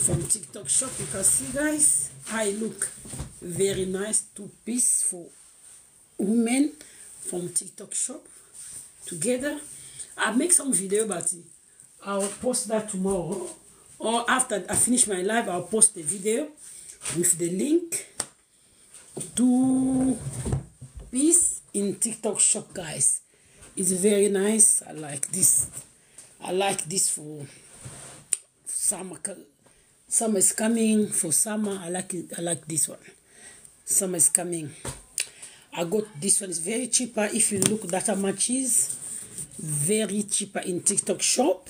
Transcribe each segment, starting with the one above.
from TikTok shop. You can see, guys, I look very nice. Two piece for women from TikTok shop together. I'll make some video about it. I'll post that tomorrow, or after I finish my live, I'll post the video with the link to piece in TikTok shop, guys. It's very nice. I like this. I like this for summer. Summer is coming. For summer, I like it. I like this one. Summer is coming. I got this one. It's very cheaper. If you look that how much is, very cheaper in TikTok shop.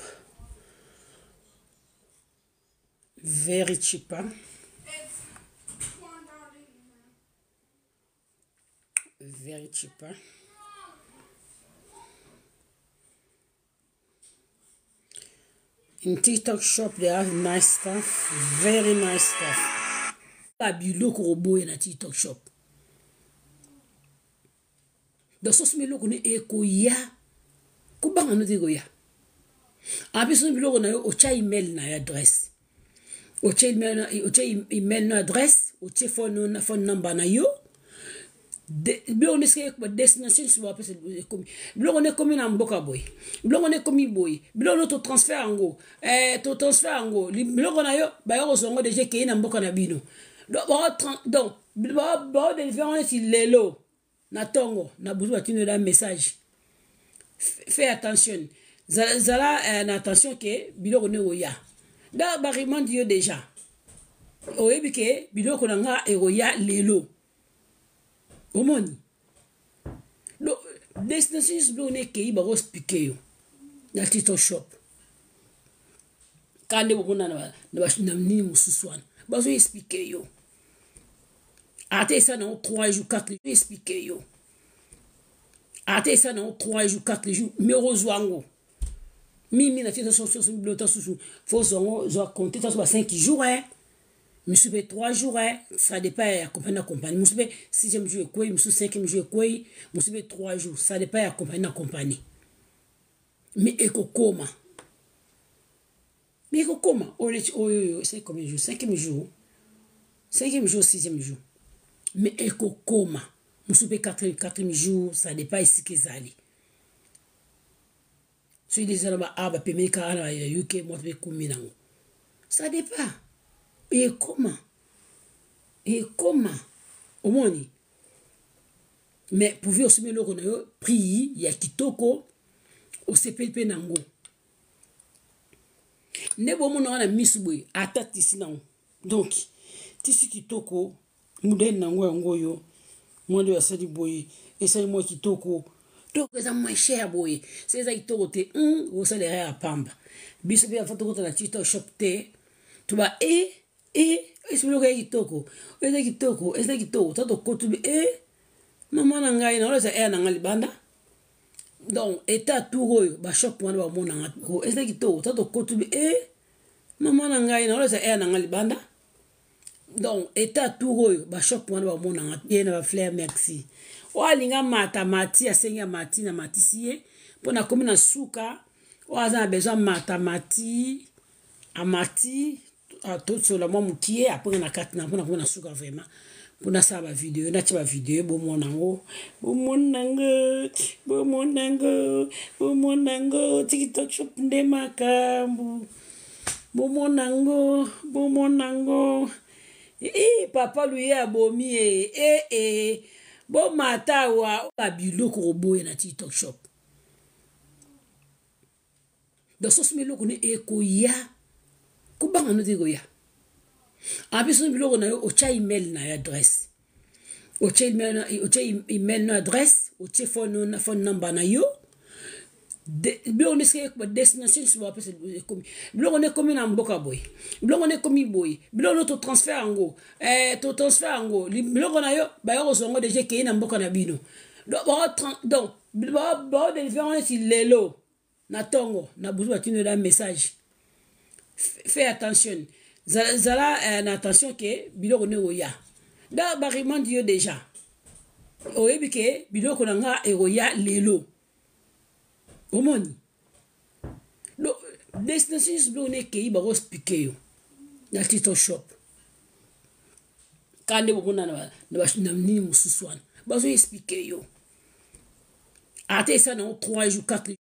Very cheaper. Very cheaper. In TikTok shop, they have nice stuff. Very nice stuff. You look robo in a TikTok shop. The sauce me look on eko ya. Kubang ano digo ya. Abiso me look on ocha email na address. Ocha email na address. Ocha phone number na yo. Blog neske destination soit parce que blog on est comme un boka boy blog on est comme boy blog notre transfert en go to transfert en go blog on a yo ba yo zongo déjà qui na boka na bino donc ba de différence lelo na tongo na besoin de un message. Fais attention zala na attention que blog on est oya da ba remand yo déjà oyebi ke blog on nga e oya lelo. Omoni. No, destination blog ne kei ba go speak yo. Na TikTok shop. Kande bo na na ni mususwan. Ba zo explique yo. Ate ça non 3 jours 4 jours explique yo. Ate ça non 3 jours 4 jours me rozwango. Mimi na TikTok shop so blog ta susu. Faut zo compter ça sur 5 jours hein. Je suis fait 3 jours, hein. Ça dépend de la compagnie. Je suis fait 6e jour, je suis 5e jour, je suis fait 3 jours. Ça dépend de la compagnie. Mais comment? Mais comment? C'est combien de jours? 5e jour. 5e jour, 6e jour. Mais comment? Je suis fait 4e jour, ça dépend de ce que ça allait. Si les gens ont payé UK, moi, je vais combien? Ça dépend. Et comment? Et comment? Au moins, mais pour vous aussi, le prix, il y a kitoko au CPP nango. Ne bon mon a mis boy attaque ici non. Donc, tisi kitoko, moudel nango ngoyo, moi de ça du boy, et ça moi kitoko. Donc, ça moins cher boy. C'est ça kitoko te au salaire à pamba. Biso bien photo na TikTok shop te. Tu vas c'est le gars qui toko. Est-ce qui toko? Ça doit continuer. Maman n'a pas eu de banda. Donc, état tout ba shop pour nous mon n'a pas. Est-ce qui toko? Ça doit continuer. Maman n'a pas eu de banda. Donc, état tout ba shop pour nous mon n'a pas. Bien va fleur merci. Oalinga matamati asenga mati na matisie. Pour na comme na suka. Oaza besoin matamati amati. Tout sur la maman qui est après na carte na pour na suka vraiment pour na ça ba vidéo na ti ba vidéo bo monango TikTok shop nde makambu bo monango papa lui abomi bo mata wa ba biloko robo na TikTok shop dans ce semaine ko ne ekoya kubang ano digo ya. Abiso me logo na ocha email na address. Ocha email na address, ocha phone number na yo. Blog neske destination soit parce que blog on est comme un boka boy. Blog on est comme boy. Blog notre transfert en go. To transfert en go. Blog on a yo ba yo zongo déjà qui na boka na bino. Donc de différence lelo na tongo na besoin de un message. Fais attention. Zala na attention que biloko ne oya. Da ba remand yo déjà. Oyebi ke biloko nga e oya lelo. Omoni. No destination blog ne ke ba go speak yo. na TikTok shop kande bomona na nini mususu wana bazo expliquer yo ate ça na 3 jours 4